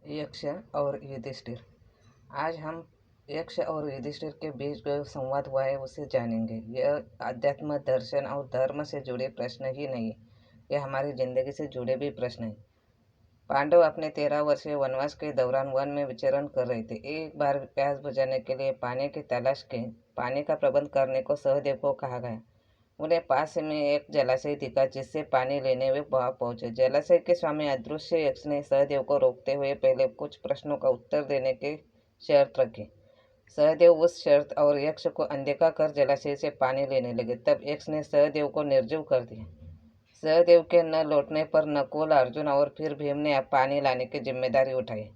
यक्ष और युधिष्ठिर। आज हम यक्ष और युधिष्ठिर के बीच जो संवाद हुआ है उसे जानेंगे। यह अध्यात्म, दर्शन और धर्म से जुड़े प्रश्न ही नहीं, यह हमारी जिंदगी से जुड़े भी प्रश्न हैं। पांडव अपने 13 वर्षीय वनवास के दौरान वन में विचरण कर रहे थे। एक बार प्यास बुझाने के लिए पानी की तलाश के पानी का प्रबंध करने को सहदेव को कहा गया। उन्हें पास में एक जलाशय दिखा जिससे पानी लेने वे वहां पहुंचे। जलाशय के स्वामी अदृश्य यक्ष ने सहदेव को रोकते हुए पहले कुछ प्रश्नों का उत्तर देने की शर्त रखी। सहदेव उस शर्त और यक्ष को अनदेखा कर जलाशय से पानी लेने लगे। तब यक्ष ने सहदेव को निर्जीव कर दिया। सहदेव के न लौटने पर नकुल, अर्जुन और फिर भीम ने पानी लाने की जिम्मेदारी उठाई।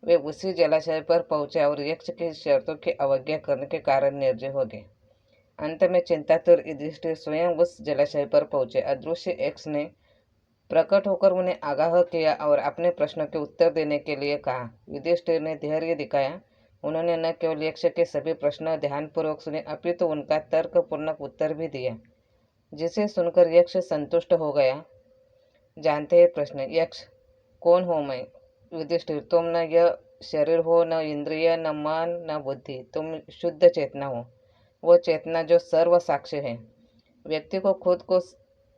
वे उसी जलाशय पर पहुंचे और यक्ष की शर्तों की अवज्ञा करने के कारण निर्जीव हो गए। अंत में चिंतातुर युधिष्ठिर स्वयं उस जलाशय पर पहुंचे। अदृश्य यक्ष ने प्रकट होकर उन्हें आगाह किया और अपने प्रश्नों के उत्तर देने के लिए कहा। युधिष्ठिर ने धैर्य दिखाया। उन्होंने न केवल यक्ष के सभी प्रश्न ध्यानपूर्वक सुने, अपितु उनका तर्कपूर्ण उत्तर भी दिया, जिसे सुनकर यक्ष संतुष्ट हो गया। जानते हैं प्रश्न? यक्ष: कौन हूँ मैं? युधिष्ठिर: तुम न यह शरीर हो, न इंद्रिय, न मन, न बुद्धि। तुम शुद्ध चेतना हो, वो चेतना जो सर्व साक्षी है। व्यक्ति को खुद को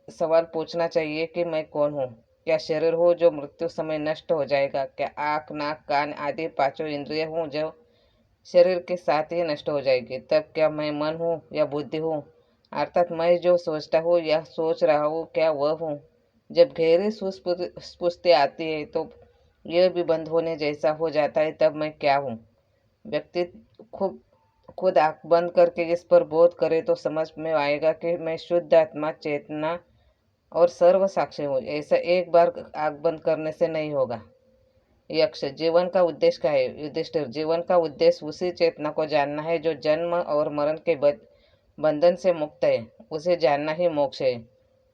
सवाल पूछना चाहिए कि मैं कौन हूँ? क्या शरीर हो जो मृत्यु समय नष्ट हो जाएगा? क्या आँख, नाक, कान आदि पांचों इंद्रिय हूँ जो शरीर के साथ ही नष्ट हो जाएगी? तब क्या मैं मन हूँ या बुद्धि हूँ, अर्थात मैं जो सोचता हूँ या सोच रहा हूँ, क्या वह हूँ? जब गहरी सुस्पुष्टि आती है तो यह भी बंद होने जैसा हो जाता है, तब मैं क्या हूँ? व्यक्ति खुद खुद आंख बंद करके इस पर बोध करे तो समझ में आएगा कि मैं शुद्ध आत्मा, चेतना और सर्व साक्षी हूँ। ऐसा एक बार आंख बंद करने से नहीं होगा। यक्ष: जीवन का उद्देश्य क्या है? युधिष्ठिर: जीवन का उद्देश्य उसी चेतना को जानना है जो जन्म और मरण के बंधन से मुक्त है। उसे जानना ही मोक्ष है।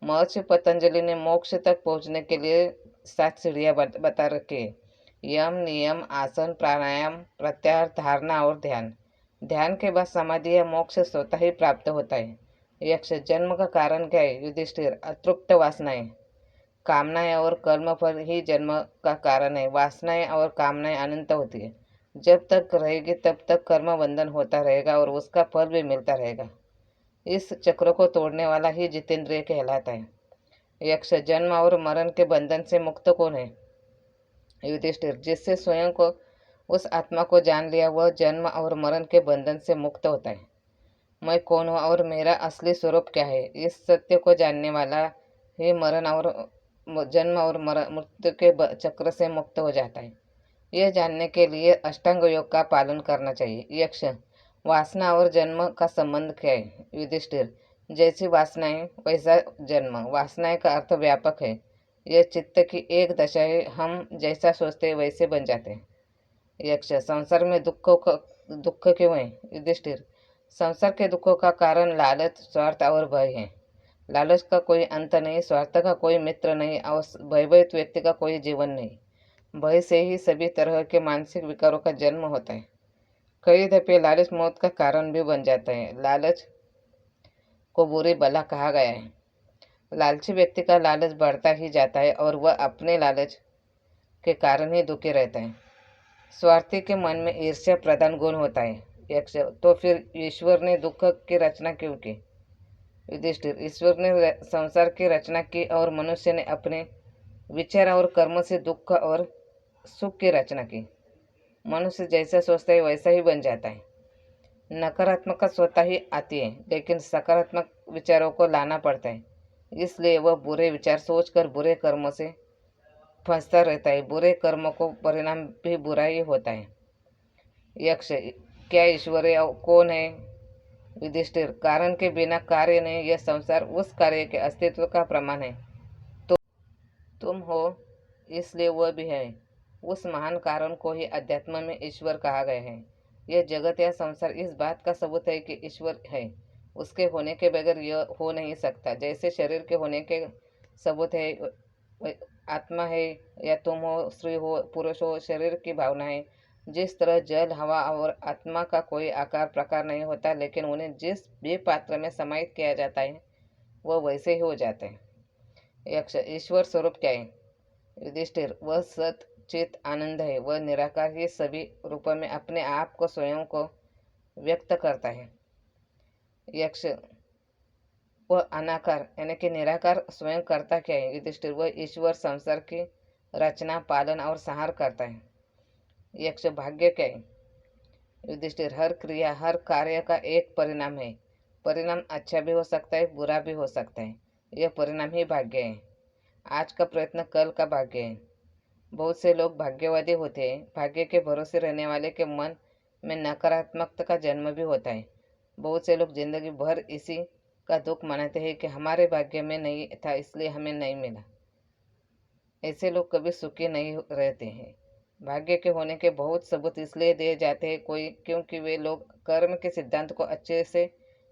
महर्षि पतंजलि ने मोक्ष तक पहुंचने के लिए 7 सीढ़ियां बता रखी है: यम, नियम, आसन, प्राणायाम, प्रत्याहार, धारणा और ध्यान। ध्यान के बाद समाधि या मोक्ष स्वतः ही प्राप्त होता है। यक्ष: जन्म का कारण क्या है? युधिष्ठिर: अतृप्त वासनाएं। कामनाएं और कर्म फल ही जन्म का कारण है। वासनाएं और कामनाएं अनंत होती है। जब तक रहेगी तब तक कर्म बंधन होता रहेगा और उसका फल भी मिलता रहेगा। इस चक्र को तोड़ने वाला ही जितेंद्रिय कहलाता है। यक्ष: जन्म और मरण के बंधन से मुक्त कौन है? युधिष्ठिर: जिससे स्वयं को, उस आत्मा को जान लिया, वह जन्म और मरण के बंधन से मुक्त होता है। मैं कौन हूँ और मेरा असली स्वरूप क्या है, इस सत्य को जानने वाला ही मरण और जन्म और मृत्यु के चक्र से मुक्त हो जाता है। यह जानने के लिए अष्टांग योग का पालन करना चाहिए। यक्ष: वासना और जन्म का संबंध क्या है? युधिष्ठिर: जैसी वासनाएं वैसा जन्म। वासनाएं का अर्थ व्यापक है। यह चित्त की एक दशा है। हम जैसा सोचते हैं वैसे बन जाते हैं। यक्ष: संसार में दुख क्यों है? युधिष्ठिर: संसार के दुखों का कारण लालच, स्वार्थ और भय है। लालच का कोई अंत नहीं, स्वार्थ का कोई मित्र नहीं और भयभीत व्यक्ति का कोई जीवन नहीं। भय से ही सभी तरह के मानसिक विकारों का जन्म होता है। कई दफे लालच मौत का कारण भी बन जाता है। लालच को बुरी बला कहा गया है। लालची व्यक्ति का लालच बढ़ता ही जाता है और वह अपने लालच के कारण ही दुखी रहता है। स्वार्थी के मन में ईर्ष्या प्रधान गुण होता है। यक्ष: तो फिर ईश्वर ने दुख की रचना क्यों की? युधिष्ठिर: ईश्वर ने संसार की रचना की और मनुष्य ने अपने विचार और कर्म से दुख और सुख की रचना की। मनुष्य जैसा सोचता है वैसा ही बन जाता है। नकारात्मकता स्वतः ही आती है, लेकिन सकारात्मक विचारों को लाना पड़ता है। इसलिए वह बुरे विचार सोचकर बुरे कर्मों से फंसता रहता है। बुरे कर्मों को परिणाम भी बुरा ही होता है। यक्ष: क्या ईश्वर कौन है? युधिष्ठिर: कारण के बिना कार्य नहीं। यह संसार उस कार्य के अस्तित्व का प्रमाण है। तुम हो इसलिए वह भी है। उस महान कारण को ही अध्यात्म में ईश्वर कहा गया है। यह जगत या संसार इस बात का सबूत है कि ईश्वर है। उसके होने के बगैर यह हो नहीं सकता। जैसे शरीर के होने के सबूत है, आत्मा है या तुम हो, स्त्री हो, पुरुष हो, शरीर की भावना है। जिस तरह जल, हवा और आत्मा का कोई आकार प्रकार नहीं होता, लेकिन उन्हें जिस भी पात्र में समाहित किया जाता है वह वैसे ही हो जाते हैं। यक्ष: ईश्वर स्वरूप क्या है? युधिष्ठिर: वह सत, चित आनंद है। वह निराकार ही सभी रूपों में अपने आप को स्वयं को व्यक्त करता है। यक्ष वह अनाकार यानी कि निराकार स्वयं करता क्या है? युधिष्ठिर वह ईश्वर संसार की रचना, पालन और संहार करता है। यक्ष भाग्य क्या है? युधिष्ठिर हर क्रिया, हर कार्य का एक परिणाम है। परिणाम अच्छा भी हो सकता है, बुरा भी हो सकता है। यह परिणाम ही भाग्य है। आज का प्रयत्न कल का भाग्य है। बहुत से लोग भाग्यवादी होते हैं। भाग्य के भरोसे रहने वाले के मन में नकारात्मकता का जन्म भी होता है। बहुत से लोग जिंदगी भर इसी का दुख मनाते हैं कि हमारे भाग्य में नहीं था इसलिए हमें नहीं मिला। ऐसे लोग कभी सुखी नहीं रहते हैं। भाग्य के होने के बहुत सबूत इसलिए दिए जाते हैं क्योंकि वे लोग कर्म के सिद्धांत को अच्छे से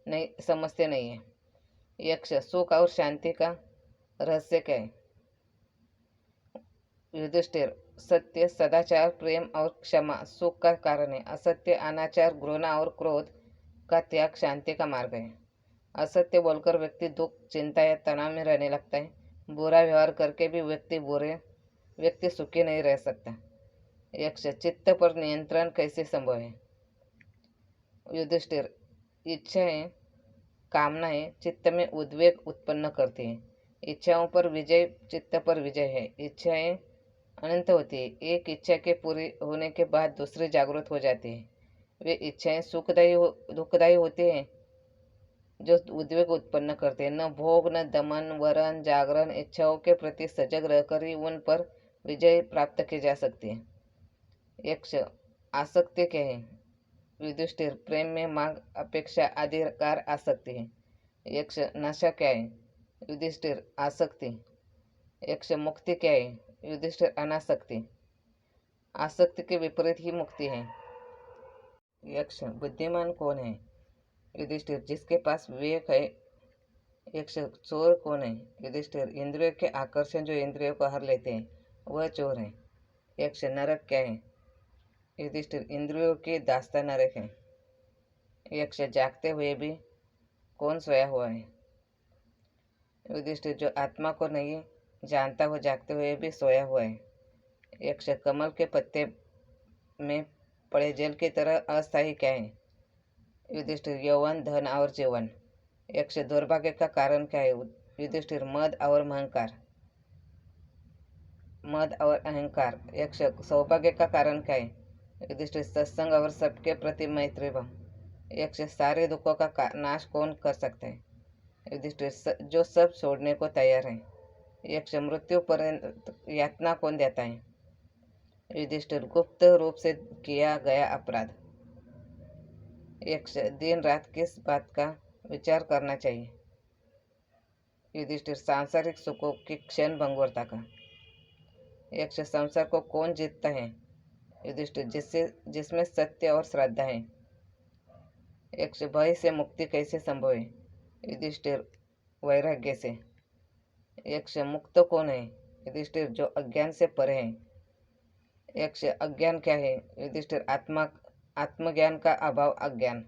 नहीं समझते नहीं है। यक्ष सुख और शांति का रहस्य क्या है? युधिष्ठिर सत्य, सदाचार, प्रेम और क्षमा सुख का कारण है। असत्य, अनाचार, घृणा और क्रोध का त्याग शांति का मार्ग है। असत्य बोलकर व्यक्ति दुख, चिंता या तनाव में रहने लगता है। बुरा व्यवहार करके भी व्यक्ति सुखी नहीं रह सकता। यक्ष चित्त पर नियंत्रण कैसे संभव है? युधिष्ठिर इच्छाएं, कामनाएं चित्त में उद्वेग उत्पन्न करती हैं। इच्छाओं पर विजय चित्त पर विजय है। इच्छाएं अनंत होती है। एक इच्छा के पूरी होने के बाद दूसरी जागृत हो जाती है। वे इच्छाएं दुखदायी होती हैं जो उद्वेग उत्पन्न करते हैं। न भोग, न दमन, वरण, जागरण, इच्छाओं के प्रति सजग रहकर ही उन पर विजय प्राप्त की जा सकती है। यक्ष आसक्ति क्या है? युधिष्ठिर प्रेम में मांग, अपेक्षा, अधिकार आसक्ति है। यक्ष नशा क्या है? युधिष्ठिर आसक्ति। यक्ष मुक्ति क्या है? युधिष्ठिर अनासक्ति। आसक्ति के विपरीत ही मुक्ति है। यक्ष बुद्धिमान कौन है? युधिष्ठिर जिसके पास विवेक है। यक्ष चोर कौन है? युधिष्ठिर इंद्रियों के आकर्षण जो इंद्रियों को हर लेते हैं वह चोर है। यक्ष नरक क्या है? युधिष्ठिर इंद्रियों के दास्ता नरक है। यक्ष जागते हुए भी कौन सोया हुआ है? युधिष्ठिर जो आत्मा को नहीं जानता वो जागते हुए भी सोया हुआ है। यक्ष कमल के पत्ते में पड़े जल की तरह अस्थायी क्या है? युधिष्ठिर यौवन, धन और जीवन। यक्ष दुर्भाग्य का कारण क्या है? युधिष्ठिर मद और अहंकार। यक्ष सौभाग्य का कारण क्या है? युधिष्ठिर सत्संग और सबके प्रति मैत्री भाव। यक्ष सारे दुखों का नाश कौन कर सकता है? युधिष्ठिर जो सब छोड़ने को तैयार है। यक्ष मृत्यु पर्यंत यातना कौन देता है? युधिष्ठिर गुप्त रूप से किया गया अपराध। यक्ष दिन रात किस बात का विचार करना चाहिए? युधिष्ठिर सांसारिक सुखों की क्षण भंगुरता का। यक्ष संसार को कौन जीतता है? युधिष्ठिर जिसमें सत्य और श्रद्धा है। यक्ष भय से मुक्ति कैसे संभव है? युधिष्ठिर वैराग्य से। यक्ष मुक्त कौन है? युधिष्ठिर जो अज्ञान से परे है। यक्ष अज्ञान क्या है? युधिष्ठिर आत्मज्ञान का अभाव अज्ञान।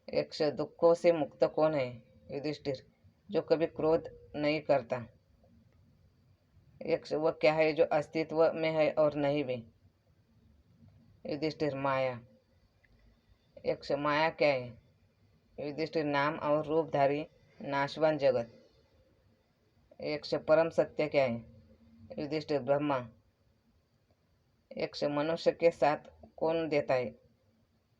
यक्ष दुखों से मुक्त कौन है? युधिष्ठिर जो कभी क्रोध नहीं करता। यक्ष वह क्या है जो अस्तित्व में है और नहीं भी? युधिष्ठिर माया। यक्ष माया क्या है? युधिष्ठिर नाम और रूपधारी नाशवान जगत। यक्ष परम सत्य क्या है? युधिष्ठिर ब्रह्मा। यक्ष मनुष्य के साथ कौन देता है?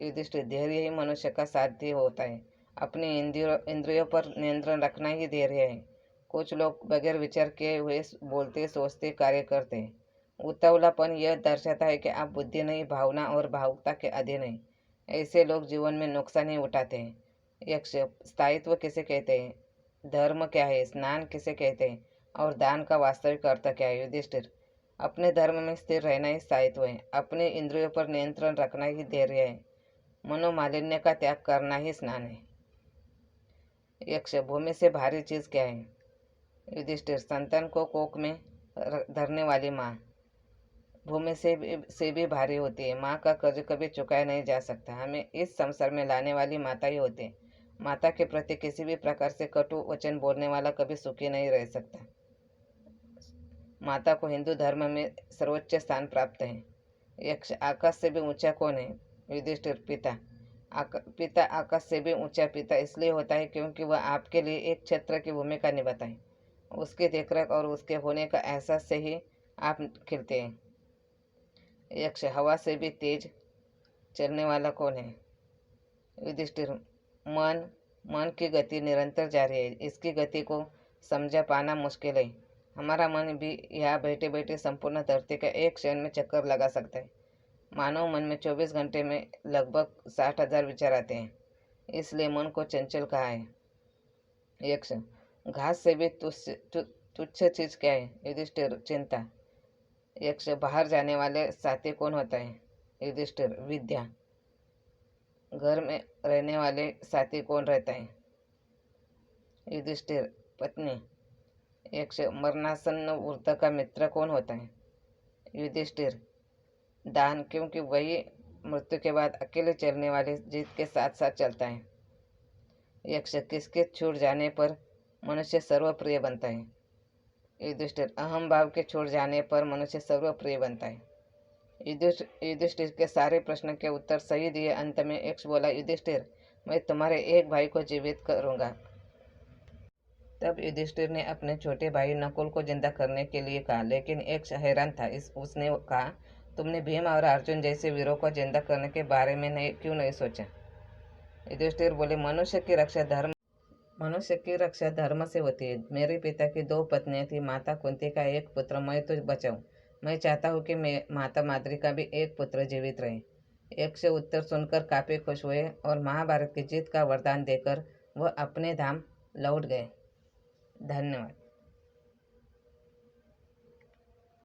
युधिष्ठिर धैर्य ही मनुष्य का साध्य होता है। अपनी इंद्रियों पर नियंत्रण रखना ही धैर्य है। कुछ लोग बगैर विचार किए हुए बोलते, सोचते, कार्य करते हैं। उतावलापन यह दर्शाता है कि आप बुद्धि नहीं, भावना और भावुकता के अधीन हैं। ऐसे लोग जीवन में नुकसान ही उठाते हैं। यक्ष स्थायित्व किसे कहते हैं? धर्म क्या है? स्नान किसे कहते हैं? और दान का वास्तविक अर्थ क्या है? युधिष्ठिर अपने धर्म में स्थिर रहना ही स्थायित्व है। अपने इंद्रियों पर नियंत्रण रखना ही धैर्य है। मनोमालिन्य का त्याग करना ही स्नान है। यक्ष भूमि से भारी चीज क्या है? युधिष्ठिर संतान को कोख में धरने वाली माँ। भूमि से भी भारी होती है। माँ का कर्ज कभी चुकाया नहीं जा सकता। हमें इस संसार में लाने वाली माता ही होती है। माता के प्रति किसी भी प्रकार से कटु वचन बोलने वाला कभी सुखी नहीं रह सकता। माता को हिंदू धर्म में सर्वोच्च स्थान प्राप्त है। यक्ष आकाश से भी ऊंचा कौन है? युधिष्ठिर पिता। पिता आकाश से भी ऊंचा पिता इसलिए होता है क्योंकि वह आपके लिए एक छत्र की भूमिका निभाता है। उसकी देखरेख और उसके होने का एहसास से ही आप खिलते हैं। यक्ष हवा से भी तेज चलने वाला कौन है? युधिष्ठिर मन की गति निरंतर जारी है। इसकी गति को समझा पाना मुश्किल है। हमारा मन भी यहाँ बैठे बैठे संपूर्ण धरती का एक क्षण में चक्कर लगा सकता है। मानव मन में 24 घंटे में लगभग 60,000 विचार आते हैं, इसलिए मन को चंचल कहा है। यक्ष घास से भी तुच्छ चीज क्या है? युधिष्ठिर चिंता। यक्ष बाहर जाने वाले साथी कौन होता है? युधिष्ठिर विद्या। घर में रहने वाले साथी कौन रहता है? युधिष्ठिर पत्नी। यक्ष मरणासन्न वृद्ध का मित्र कौन होता है? युधिष्ठिर दान, क्योंकि वही मृत्यु के बाद अकेले चलने वाले जीत के साथ साथ चलता है। यक्ष किसके छूट जाने पर मनुष्य सर्वप्रिय बनता है? युधिष्ठिर अहम भाव के छूट जाने पर मनुष्य सर्वप्रिय बनता है। युधिष्ठिर के सारे प्रश्न के उत्तर सही दिए। अंत में यक्ष बोला, युधिष्ठिर मैं तुम्हारे एक भाई को जीवित करूंगा। तब युधिष्ठिर ने अपने छोटे भाई नकुल को जिंदा करने के लिए कहा, लेकिन यक्ष हैरान था। उसने कहा, तुमने भीम और अर्जुन जैसे वीरों को जिंदा करने के बारे में क्यों नहीं सोचा? युधिष्ठिर बोले, मनुष्य की रक्षा धर्म से होती है। मेरे पिता की 2 पत्नियां थी, माता कुंती का एक पुत्र, मैं तो बचाऊं। मैं चाहता हूँ कि माता माद्री का भी एक पुत्र जीवित रहे। यक्ष उत्तर सुनकर काफी खुश हुए और महाभारत की जीत का वरदान देकर वह अपने धाम लौट गए। धन्यवाद।